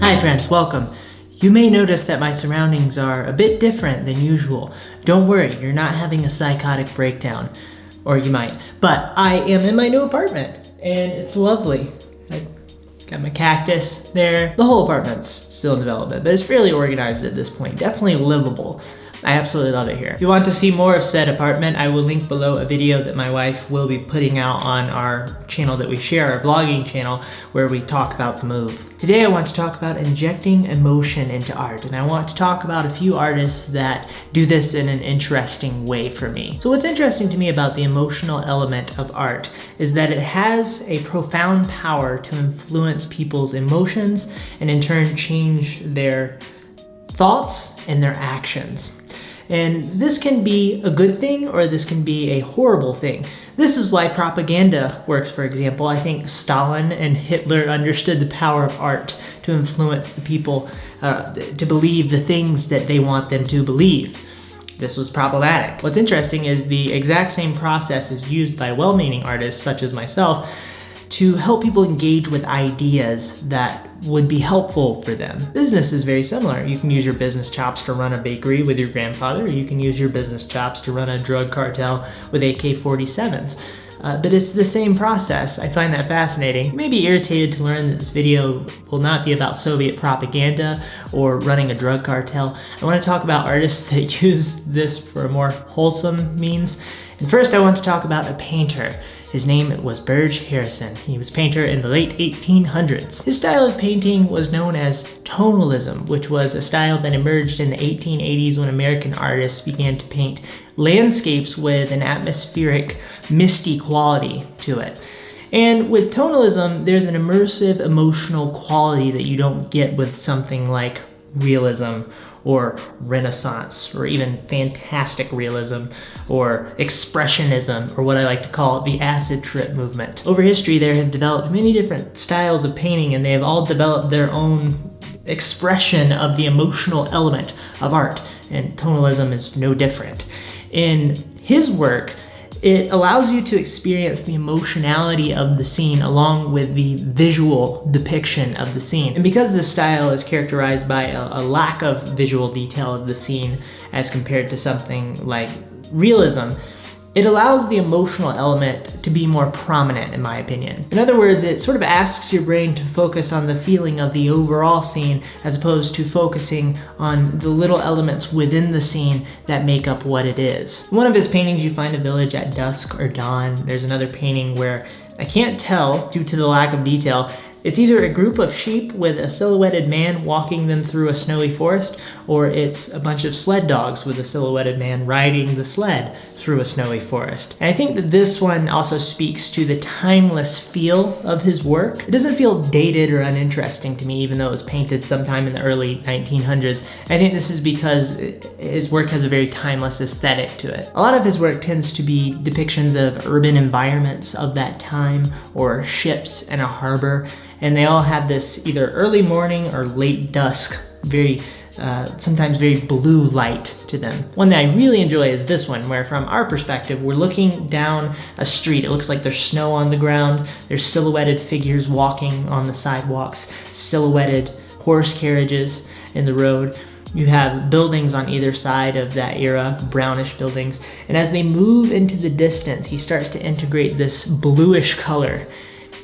Hi friends, welcome. You may notice that my surroundings are a bit different than usual. Don't worry, you're not having a psychotic breakdown. Or you might. But I am in my new apartment, and it's lovely. I got my cactus there. The whole apartment's still in development, but it's fairly organized at this point. Definitely livable. I absolutely love it here. If you want to see more of said apartment, I will link below a video that my wife will be putting out on our channel that we share, our vlogging channel, where we talk about the move. Today I want to talk about injecting emotion into art, and I want to talk about a few artists that do this in an interesting way for me. So what's interesting to me about the emotional element of art is that it has a profound power to influence people's emotions and in turn change their thoughts and their actions. And this can be a good thing or this can be a horrible thing. This is why propaganda works, for example. I think Stalin and Hitler understood the power of art to influence the people to believe the things that they want them to believe. This was problematic. What's interesting is the exact same process is used by well-meaning artists such as myself to help people engage with ideas that would be helpful for them. Business is very similar. You can use your business chops to run a bakery with your grandfather, or you can use your business chops to run a drug cartel with AK-47s. But it's the same process. I find that fascinating. You may be irritated to learn that this video will not be about Soviet propaganda or running a drug cartel. I want to talk about artists that use this for a more wholesome means. And first I want to talk about a painter. His name was Burge Harrison. He was a painter in the late 1800s. His style of painting was known as tonalism, which was a style that emerged in the 1880s when American artists began to paint landscapes with an atmospheric, misty quality to it. And with tonalism, there's an immersive emotional quality that you don't get with something like realism or Renaissance or even fantastic realism or expressionism, or what I like to call the acid trip movement. Over history, there have developed many different styles of painting, and they have all developed their own expression of the emotional element of art, and tonalism is no different. In his work, it allows you to experience the emotionality of the scene along with the visual depiction of the scene. And because this style is characterized by a lack of visual detail of the scene as compared to something like realism, it allows the emotional element to be more prominent, in my opinion. In other words, it sort of asks your brain to focus on the feeling of the overall scene as opposed to focusing on the little elements within the scene that make up what it is. In one of his paintings, you find a village at dusk or dawn. There's another painting where I can't tell due to the lack of detail. It's either a group of sheep with a silhouetted man walking them through a snowy forest, or it's a bunch of sled dogs with a silhouetted man riding the sled through a snowy forest. And I think that this one also speaks to the timeless feel of his work. It doesn't feel dated or uninteresting to me, even though it was painted sometime in the early 1900s. I think this is because his work has a very timeless aesthetic to it. A lot of his work tends to be depictions of urban environments of that time, or ships in a harbor. And they all have this either early morning or late dusk, sometimes very blue light to them. One that I really enjoy is this one, where from our perspective, we're looking down a street. It looks like there's snow on the ground. There's silhouetted figures walking on the sidewalks, silhouetted horse carriages in the road. You have buildings on either side of that era, brownish buildings. And as they move into the distance, he starts to integrate this bluish color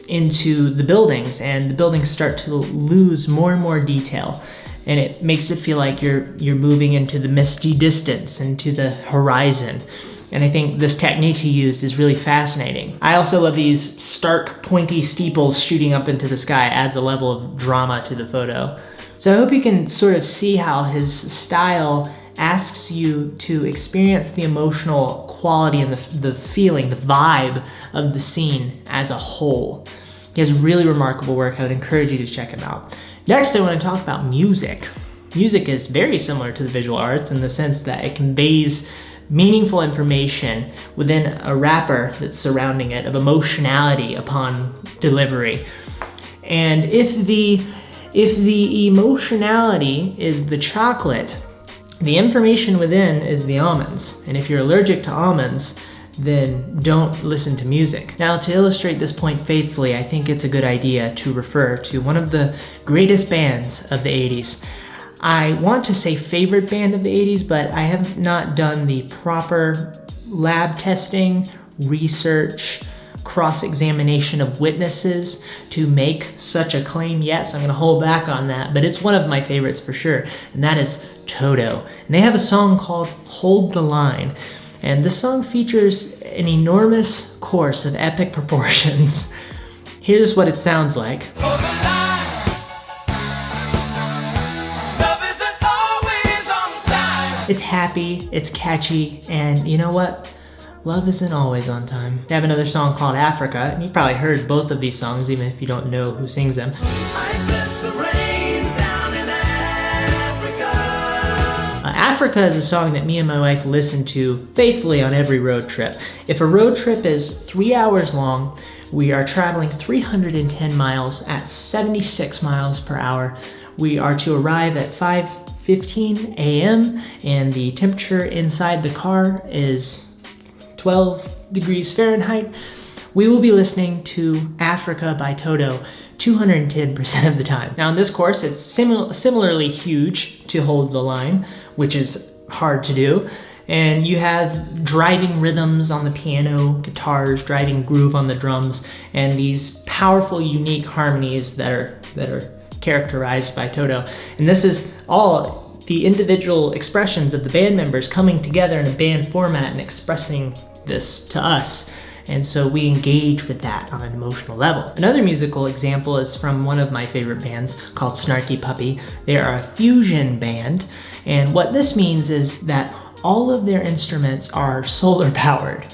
into the buildings, and the buildings start to lose more and more detail, and it makes it feel like you're moving into the misty distance, into the horizon. And I think this technique he used is really fascinating. I also love these stark, pointy steeples shooting up into the sky. It adds a level of drama to the photo. So I hope you can sort of see how his style asks you to experience the emotional quality and the feeling, the vibe of the scene as a whole. He has really remarkable work. I would encourage you to check him out. Next, I want to talk about music. Music is very similar to the visual arts in the sense that it conveys meaningful information within a wrapper that's surrounding it of emotionality upon delivery. And if the emotionality is the chocolate, the information within is the almonds. And if you're allergic to almonds, then don't listen to music. Now, to illustrate this point faithfully, I think it's a good idea to refer to one of the greatest bands of the 80s. I want to say favorite band of the 80s, but I have not done the proper lab testing, research, cross-examination of witnesses to make such a claim yet, so I'm gonna hold back on that, but it's one of my favorites for sure, and that is Toto. And they have a song called Hold the Line. And this song features an enormous chorus of epic proportions. Here's what it sounds like. It's happy, it's catchy, and you know what? Love isn't always on time. They have another song called Africa, and you've probably heard both of these songs, even if you don't know who sings them. Africa is a song that me and my wife listen to faithfully on every road trip. If a road trip is 3 hours long, we are traveling 310 miles at 76 miles per hour. We are to arrive at 5:15 a.m. and the temperature inside the car is 12 degrees Fahrenheit. We will be listening to Africa by Toto 210% of the time. Now in this course, it's similarly huge to Hold the Line, which is hard to do. And you have driving rhythms on the piano, guitars, driving groove on the drums, and these powerful, unique harmonies that are characterized by Toto. And this is all the individual expressions of the band members coming together in a band format and expressing this to us. And so we engage with that on an emotional level. Another musical example is from one of my favorite bands called Snarky Puppy. They are a fusion band, and what this means is that all of their instruments are solar powered.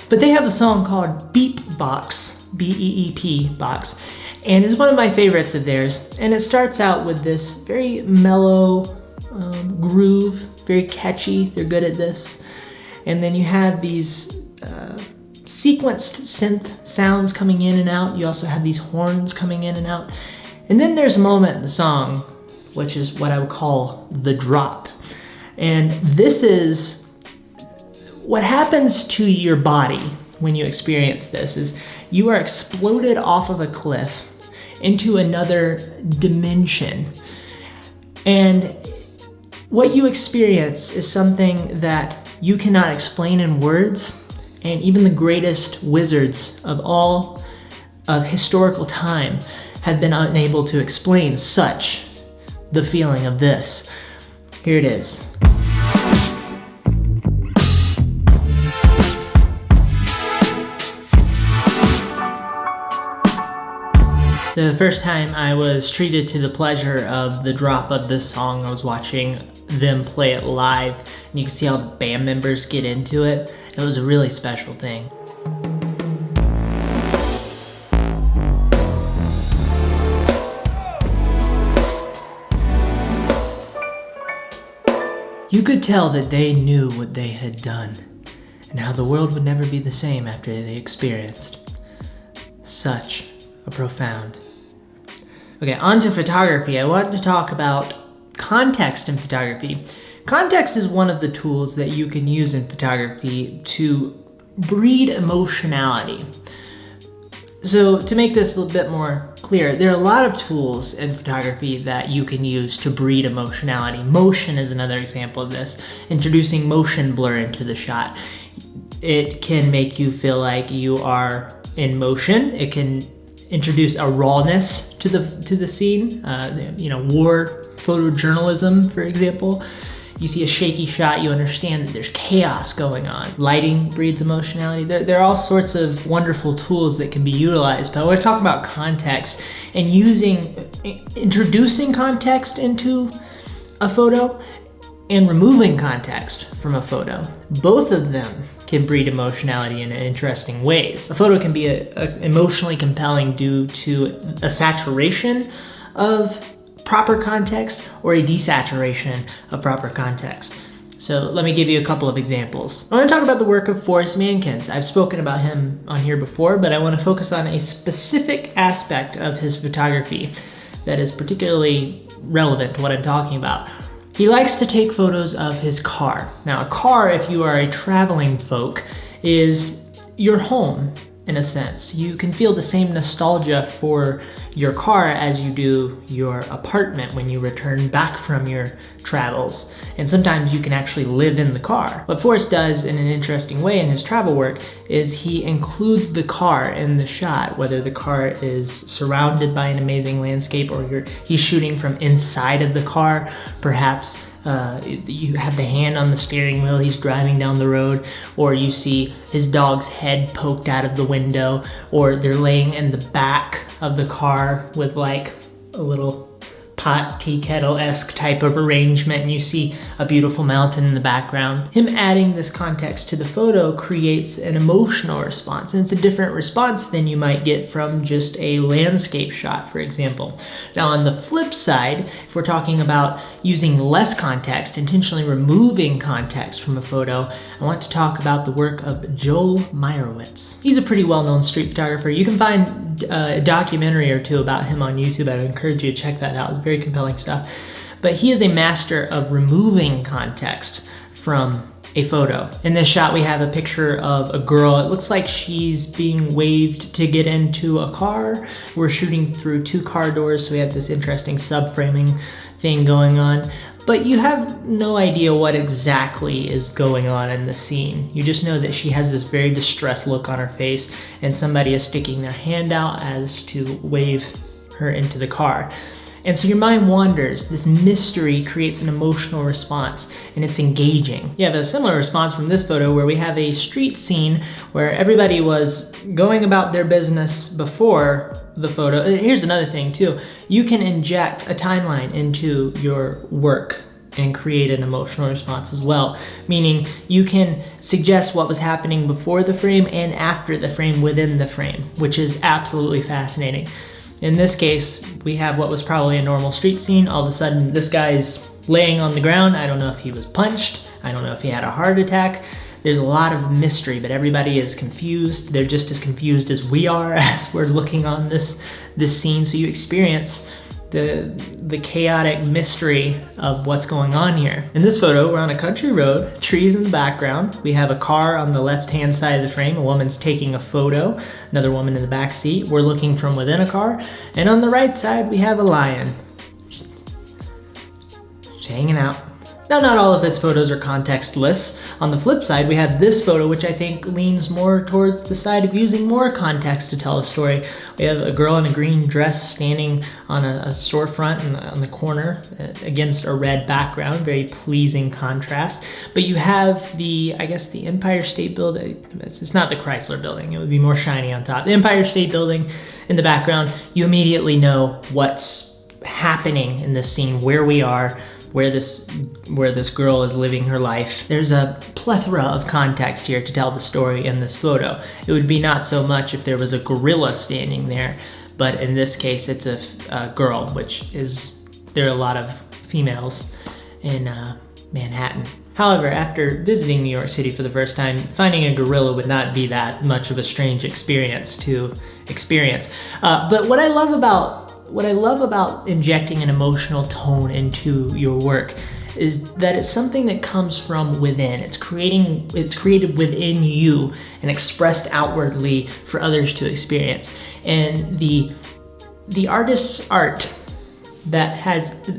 But they have a song called Beep Box, B-E-E-P box, and it's one of my favorites of theirs. And it starts out with this very mellow groove, very catchy. They're good at this. And then you have these sequenced synth sounds coming in and out. You also have these horns coming in and out. And then there's a moment in the song, which is what I would call the drop. And this is what happens to your body when you experience this is you are exploded off of a cliff into another dimension. And what you experience is something that you cannot explain in words. And even the greatest wizards of all of historical time have been unable to explain the feeling of this. Here it is. The first time I was treated to the pleasure of the drop of this song, I was watching them play it live, and you can see how the band members get into it. It was a really special thing. You could tell that they knew what they had done, and how the world would never be the same after they experienced such a profound. Okay, on to photography. I wanted to talk about context in photography. Context is one of the tools that you can use in photography to breed emotionality. So to make this a little bit more clear, there are a lot of tools in photography that you can use to breed emotionality. Motion is another example of this. Introducing motion blur into the shot. It can make you feel like you are in motion. It can introduce a rawness to the scene. War photojournalism, for example. You see a shaky shot, you understand that there's chaos going on. Lighting breeds emotionality. There are all sorts of wonderful tools that can be utilized, but I want to talk about context and introducing context into a photo and removing context from a photo. Both of them can breed emotionality in interesting ways. A photo can be emotionally compelling due to a saturation of proper context or a desaturation of proper context. So let me give you a couple of examples. I want to talk about the work of Forrest Mankins. I've spoken about him on here before, but I want to focus on a specific aspect of his photography that is particularly relevant to what I'm talking about. He likes to take photos of his car. Now, a car, if you are a traveling folk, is your home, in a sense. You can feel the same nostalgia for your car as you do your apartment when you return back from your travels. And sometimes you can actually live in the car. What Forrest does in an interesting way in his travel work is he includes the car in the shot, whether the car is surrounded by an amazing landscape or he's shooting from inside of the car, perhaps. You have the hand on the steering wheel, he's driving down the road, or you see his dog's head poked out of the window, or they're laying in the back of the car with like a little pot, tea kettle-esque type of arrangement, and you see a beautiful mountain in the background. Him adding this context to the photo creates an emotional response, and it's a different response than you might get from just a landscape shot, for example. Now on the flip side, if we're talking about using less context, intentionally removing context from a photo, I want to talk about the work of Joel Meyerowitz. He's a pretty well-known street photographer. You can find a documentary or two about him on YouTube. I would encourage you to check that out. It's very compelling stuff. But he is a master of removing context from a photo. In this shot, we have a picture of a girl. It looks like she's being waved to get into a car. We're shooting through 2 car doors, so we have this interesting subframing thing going on. But you have no idea what exactly is going on in the scene. You just know that she has this very distressed look on her face, and somebody is sticking their hand out as to wave her into the car. And so your mind wanders. This mystery creates an emotional response, and it's engaging. You have a similar response from this photo where we have a street scene where everybody was going about their business before the photo. Here's another thing too. You can inject a timeline into your work and create an emotional response as well. Meaning you can suggest what was happening before the frame and after the frame within the frame, which is absolutely fascinating. In this case, we have what was probably a normal street scene. All of a sudden, this guy's laying on the ground. I don't know if he was punched. I don't know if he had a heart attack. There's a lot of mystery, but everybody is confused. They're just as confused as we are as we're looking on this scene. So you experience the chaotic mystery of what's going on here. In this photo, we're on a country road, trees in the background. We have a car on the left-hand side of the frame. A woman's taking a photo, another woman in the back seat. We're looking from within a car. And on the right side, we have a lion just hanging out. Now, not all of his photos are contextless. On the flip side, we have this photo, which I think leans more towards the side of using more context to tell a story. We have a girl in a green dress standing on a storefront on the corner against a red background, very pleasing contrast. But you have I guess the Empire State Building. It's not the Chrysler Building. It would be more shiny on top. The Empire State Building in the background. You immediately know what's happening in this scene, where we are, where this girl is living her life. There's a plethora of context here to tell the story in this photo. It would be not so much if there was a gorilla standing there, but in this case it's a girl, there are a lot of females in Manhattan. However, after visiting New York City for the first time, finding a gorilla would not be that much of a strange experience to experience. But what I love about injecting an emotional tone into your work is that it's something that comes from within. It's created within you and expressed outwardly for others to experience. And the artist's art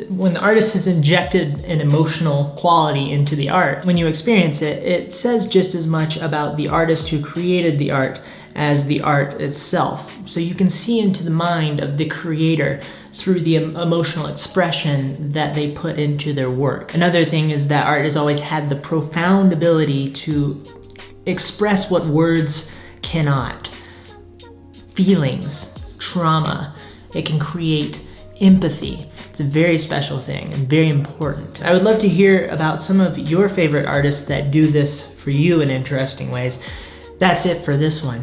when the artist has injected an emotional quality into the art, when you experience it, it says just as much about the artist who created the art as the art itself. So you can see into the mind of the creator through the emotional expression that they put into their work. Another thing is that art has always had the profound ability to express what words cannot. Feelings, trauma, it can create empathy. It's a very special thing and very important. I would love to hear about some of your favorite artists that do this for you in interesting ways. That's it for this one.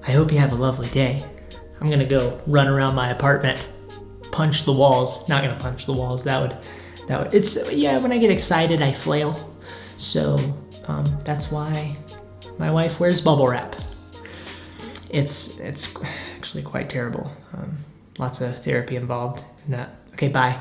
I hope you have a lovely day. I'm gonna go run around my apartment, punch the walls. Not gonna punch the walls, that would, when I get excited, I flail. So that's why my wife wears bubble wrap. It's actually quite terrible. Lots of therapy involved in that. Okay, bye.